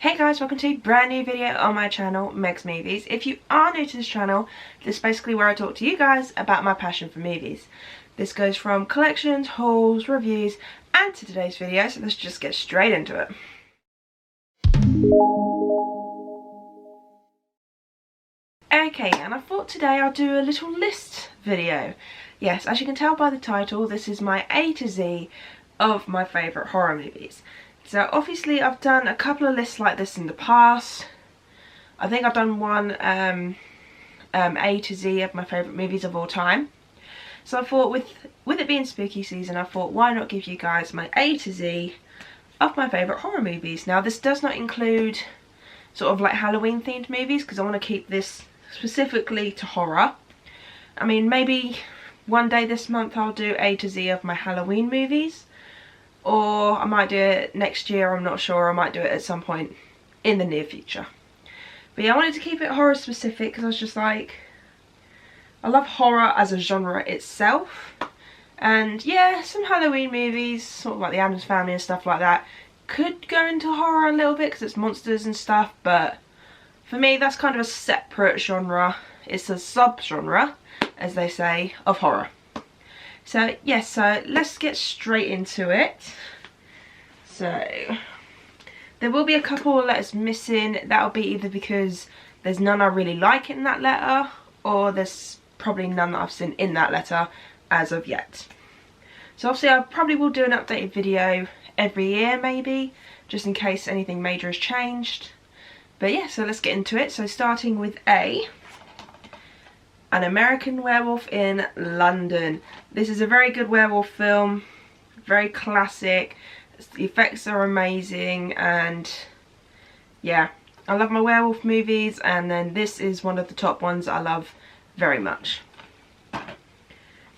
Hey guys, welcome to a brand new video on my channel, Meg's Movies. If you are new to this channel, this is basically where I talk to you guys about my passion for movies. This goes from collections, hauls, reviews, and to today's video, so let's just get straight into it. Okay, and I thought today I'll do a little list video. Yes, as you can tell by the title, this is my A to Z of my favourite horror movies. So obviously I've done a couple of lists like this in the past. I think I've done one A to Z of my favourite movies of all time. So I thought with it being spooky season, I thought why not give you guys my A to Z of my favourite horror movies. Now this does not include sort of like Halloween themed movies because I want to keep this specifically to horror. I mean, maybe one day this month I'll do A to Z of my Halloween movies. Or I might do it next year, I'm not sure. I might do it at some point in the near future. But yeah, I wanted to keep it horror specific because I was just like, I love horror as a genre itself. And yeah, some Halloween movies, sort of like the Addams Family and stuff like that, could go into horror a little bit because it's monsters and stuff. But for me, that's kind of a separate genre. It's a sub-genre, as they say, of horror. So yes, so let's get straight into it. So there will be a couple of letters missing. That'll be either because there's none I really like in that letter, or there's probably none that I've seen in that letter as of yet. So obviously I probably will do an updated video every year maybe, just in case anything major has changed. But yeah, so let's get into it. So starting with A. An American Werewolf in London. This is a very good werewolf film, very classic. The effects are amazing, and yeah, I love my werewolf movies, and then this is one of the top ones I love very much.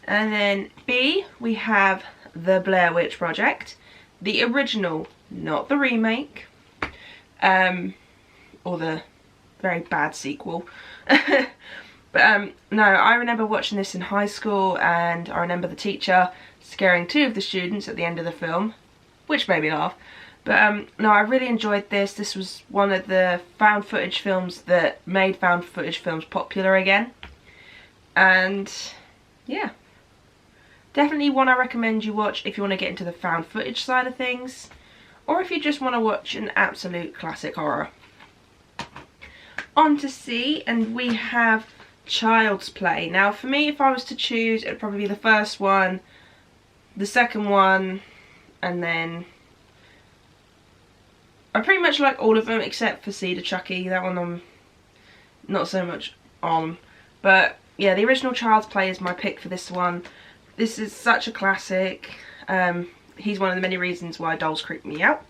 And then B, we have The Blair Witch Project, the original, not the remake, or the very bad sequel. But no, I remember watching this in high school, and I remember the teacher scaring two of the students at the end of the film, which made me laugh. But no, I really enjoyed this. This was one of the found footage films that made found footage films popular again. And yeah, definitely one I recommend you watch if you want to get into the found footage side of things, or if you just want to watch an absolute classic horror. On to C, and we have Child's Play. Now for me, if I was to choose, it would probably be the first one, the second one, and then I pretty much like all of them except for Cedar Chucky. That one I'm not so much on. But yeah, the original Child's Play is my pick for this one. This is such a classic. He's one of the many reasons why dolls creep me out.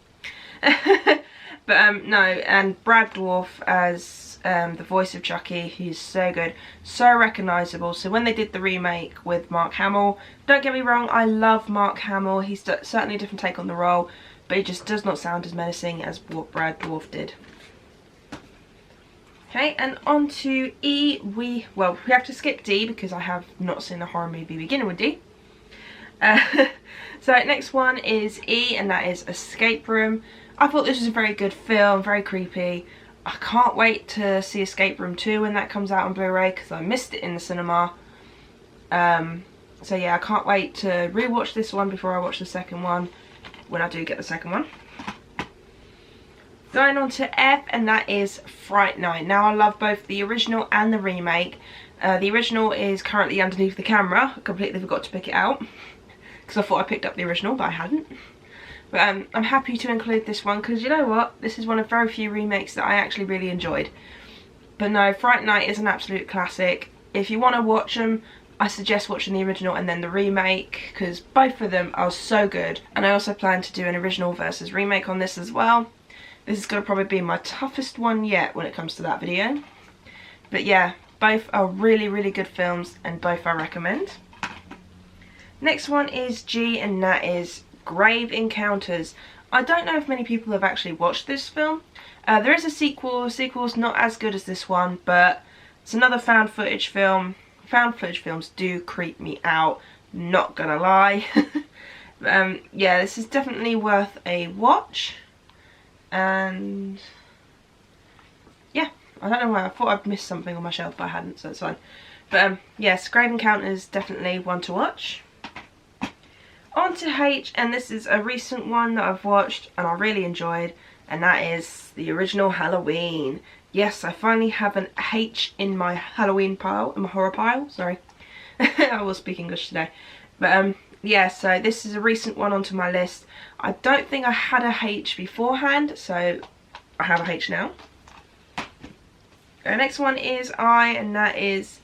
But no, and Brad Dourif as the voice of Chucky, he's so good, so recognisable. So when they did the remake with Mark Hamill, don't get me wrong, I love Mark Hamill, he's certainly a different take on the role, but he just does not sound as menacing as what Brad Dourif did. Okay, and on to E, we have to skip D because I have not seen a horror movie beginning with D. So next one is E, and that is Escape Room. I thought this was a very good film, very creepy. I can't wait to see Escape Room 2 when that comes out on Blu-ray because I missed it in the cinema. So yeah, I can't wait to rewatch this one before I watch the second one, when I do get the second one. Going on to F, and that is Fright Night. Now I love both the original and the remake. The original is currently underneath the camera. I completely forgot to pick it out because I thought I picked up the original, but I hadn't. But I'm happy to include this one because you know what? This is one of very few remakes that I actually really enjoyed. But no, Fright Night is an absolute classic. If you want to watch them, I suggest watching the original and then the remake because both of them are so good. And I also plan to do an original versus remake on this as well. This is going to probably be my toughest one yet when it comes to that video. But yeah, both are really, really good films and both I recommend. Next one is G, and that is Grave Encounters. I don't know if many people have actually watched this film. There is a sequel. The sequel's not as good as this one, but it's another found footage film. Found footage films do creep me out, not gonna lie. Yeah, this is definitely worth a watch. And I don't know why, I thought I'd missed something on my shelf, but I hadn't, so it's fine. But yes, Grave Encounters, definitely one to watch. On to H, and this is a recent one that I've watched and I really enjoyed, and that is the original Halloween. Yes, I finally have an H in my Halloween pile, in my horror pile, sorry. I will speak English today. But yeah, so this is a recent one onto my list. I don't think I had a H beforehand, so I have a H now. The next one is I, and that is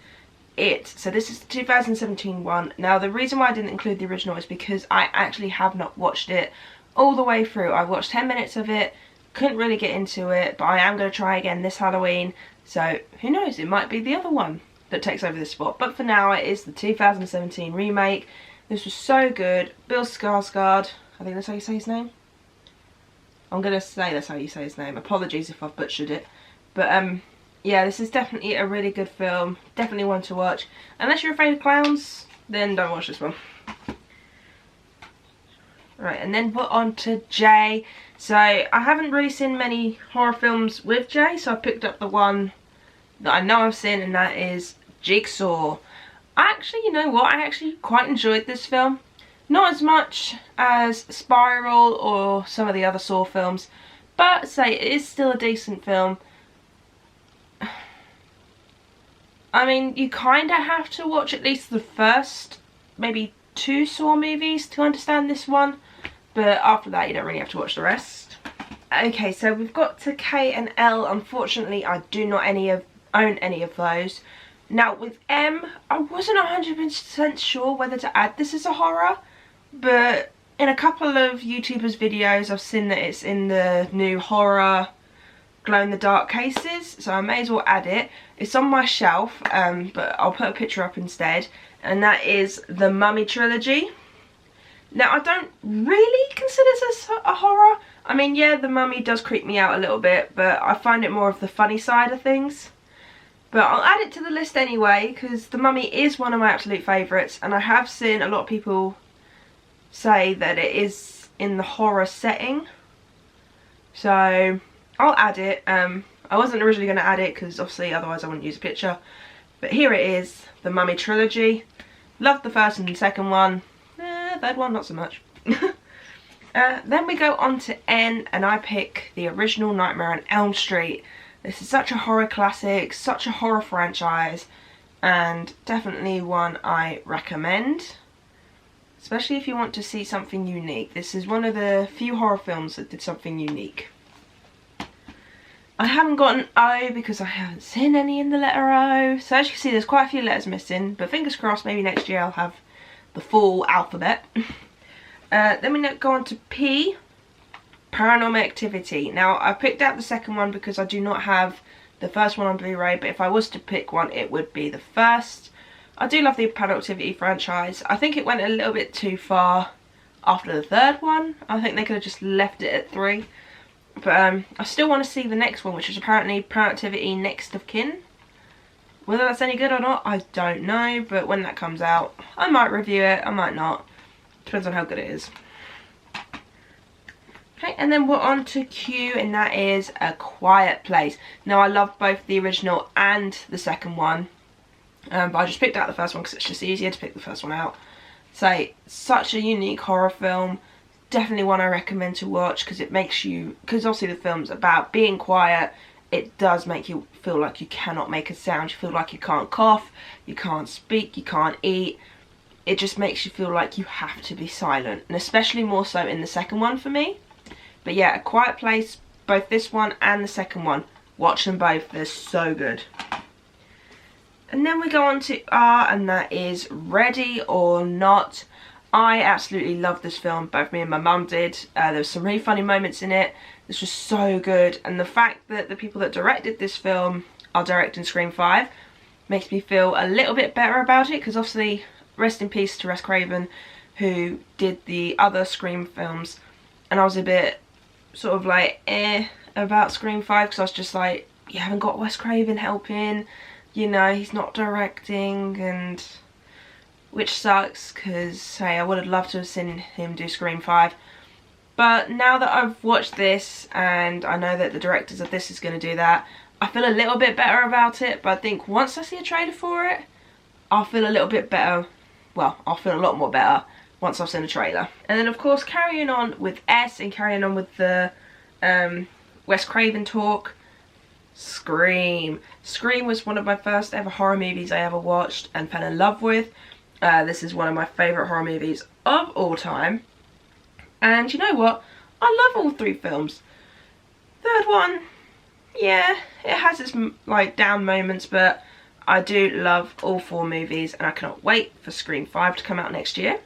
It. So this is the 2017 one. Now the reason why I didn't include the original is because I actually have not watched it all the way through. I watched 10 minutes of it, couldn't really get into it, but I am going to try again this Halloween. So who knows, it might be the other one that takes over this spot. But for now it is the 2017 remake. This was so good. Bill Skarsgård, I think that's how you say his name. I'm going to say that's how you say his name. Apologies if I've butchered it. But yeah, this is definitely a really good film. Definitely one to watch. Unless you're afraid of clowns, then don't watch this one. Right, and then we're on to J. So I haven't really seen many horror films with J, so I picked up the one that I know I've seen, and that is Jigsaw. Actually, you know what? I actually quite enjoyed this film. Not as much as Spiral or some of the other Saw films, but say it is still a decent film. I mean, you kind of have to watch at least the first, maybe 2 Saw movies to understand this one. But after that, you don't really have to watch the rest. Okay, so we've got to K and L. Unfortunately, I do not own any of those. Now, with M, I wasn't 100% sure whether to add this as a horror. But in a couple of YouTubers' videos, I've seen that it's in the new horror glow-in-the-dark cases, so I may as well add it. It's on my shelf, but I'll put a picture up instead, and that is the Mummy Trilogy. Now, I don't really consider this a horror. I mean, yeah, the Mummy does creep me out a little bit, but I find it more of the funny side of things. But I'll add it to the list anyway, because the Mummy is one of my absolute favourites, and I have seen a lot of people say that it is in the horror setting. So I'll add it. I wasn't originally going to add it because obviously otherwise I wouldn't use a picture. But here it is, the Mummy Trilogy. Loved the first and the second one. Third one, not so much. Then we go on to N, and I pick the original Nightmare on Elm Street. This is such a horror classic, such a horror franchise, and definitely one I recommend. Especially if you want to see something unique. This is one of the few horror films that did something unique. I haven't got an O because I haven't seen any in the letter O. So as you can see, there's quite a few letters missing. But fingers crossed, maybe next year I'll have the full alphabet. Then we go on to P. Paranormal Activity. Now, I picked out the second one because I do not have the first one on Blu-ray. But if I was to pick one, it would be the first. I do love the Paranormal Activity franchise. I think it went a little bit too far after the third one. I think they could have just left it at 3. But I still want to see the next one, which is apparently Paranormal Activity Next of Kin. Whether that's any good or not, I don't know. But when that comes out, I might review it, I might not. Depends on how good it is. Okay, and then we're on to Q, and that is A Quiet Place. Now, I love both the original and the second one. But I just picked out the first one because it's just easier to pick the first one out. So, such a unique horror film. Definitely one I recommend to watch because it makes you, because obviously the film's about being quiet, it does make you feel like you cannot make a sound. You feel like you can't cough, you can't speak, you can't eat. It just makes you feel like you have to be silent, and especially more so in the second one for me. But yeah, A Quiet Place, both this one and the second one, watch them both, they're so good. And then we go on to R, and that is Ready or Not. I absolutely love this film, both me and my mum did. There was some really funny moments in it. This was so good, and the fact that the people that directed this film are directing Scream 5 makes me feel a little bit better about it, because obviously, rest in peace to Wes Craven, who did the other Scream films, and I was a bit sort of like about Scream 5, because I was just like, you haven't got Wes Craven helping, you know, he's not directing, and which sucks because, hey, I would have loved to have seen him do Scream 5. But now that I've watched this and I know that the directors of this is going to do that, I feel a little bit better about it, but I think once I see a trailer for it, I'll feel a little bit better. Well, I'll feel a lot more better once I've seen a trailer. And then of course carrying on with S and carrying on with the Wes Craven talk, Scream. Scream was one of my first ever horror movies I ever watched and fell in love with. This is one of my favourite horror movies of all time. And you know what? I love all three films. Third one, yeah, it has its like down moments, but I do love all four movies and I cannot wait for Scream 5 to come out next year.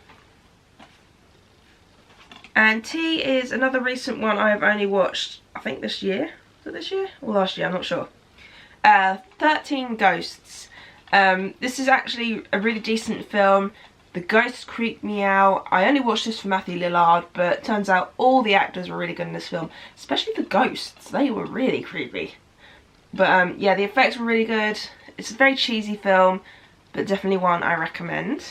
And T is another recent one I have only watched, I think this year. Was it this year? Or last year? I'm not sure. 13 Ghosts. This is actually a really decent film. The ghosts creep me out. I only watched this for Matthew Lillard, but turns out all the actors were really good in this film. Especially the ghosts. They were really creepy. But yeah, the effects were really good. It's a very cheesy film, but definitely one I recommend.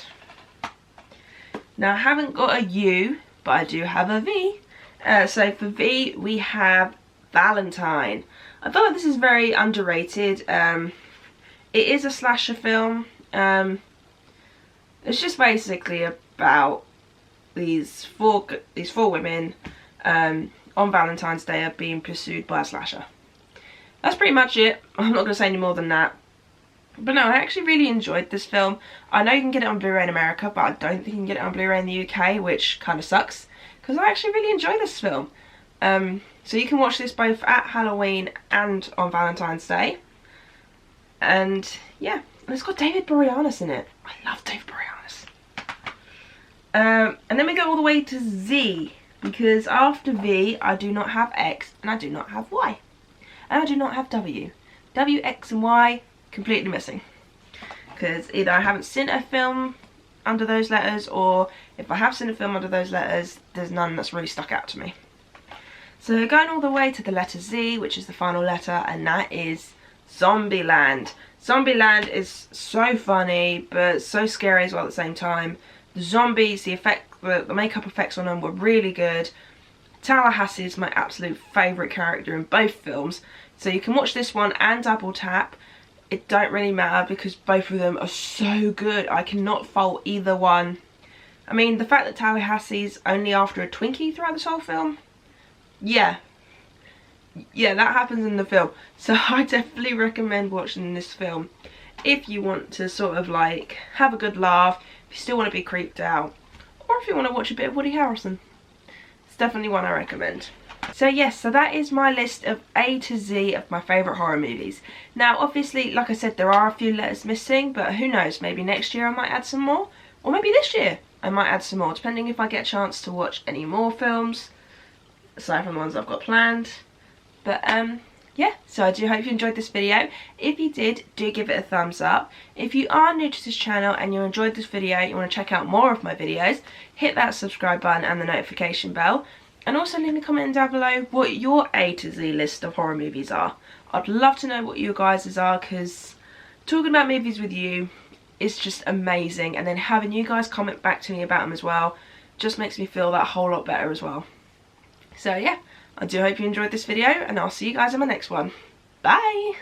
Now I haven't got a U, but I do have a V. So for V, we have Valentine. I feel like this is very underrated. It is a slasher film. It's just basically about these four women on Valentine's Day are being pursued by a slasher. That's pretty much it. I'm not going to say any more than that. But no, I actually really enjoyed this film. I know you can get it on Blu-ray in America, but I don't think you can get it on Blu-ray in the UK, which kind of sucks, because I actually really enjoy this film. So you can watch this both at Halloween and on Valentine's Day. And yeah, and it's got David Boreanaz in it. I love David Boreanaz. And then we go all the way to Z, because after V, I do not have X, and I do not have Y. And I do not have W. W, X, and Y, completely missing. Because either I haven't seen a film under those letters, or if I have seen a film under those letters, there's none that's really stuck out to me. So going all the way to the letter Z, which is the final letter, and that is Zombieland. Zombieland is so funny, but so scary as well at the same time. The zombies, the makeup effects on them were really good. Tallahassee is my absolute favourite character in both films. So you can watch this one and Double Tap. It don't really matter because both of them are so good. I cannot fault either one. I mean, the fact that Tallahassee's only after a Twinkie throughout this whole film. Yeah, that happens in the film. So I definitely recommend watching this film if you want to sort of like have a good laugh, if you still want to be creeped out, or if you want to watch a bit of Woody Harrelson. It's definitely one I recommend. So yes, so that is my list of A to Z of my favourite horror movies. Now obviously, like I said, there are a few letters missing, but who knows, maybe next year I might add some more, or maybe this year I might add some more, depending if I get a chance to watch any more films aside from the ones I've got planned. But yeah, so I do hope you enjoyed this video. If you did, do give it a thumbs up. If you are new to this channel and you enjoyed this video, you want to check out more of my videos, hit that subscribe button and the notification bell. And also leave me a comment down below what your A to Z list of horror movies are. I'd love to know what you guys' are, because talking about movies with you is just amazing. And then having you guys comment back to me about them as well just makes me feel that whole lot better as well. So yeah, I do hope you enjoyed this video, and I'll see you guys in my next one. Bye!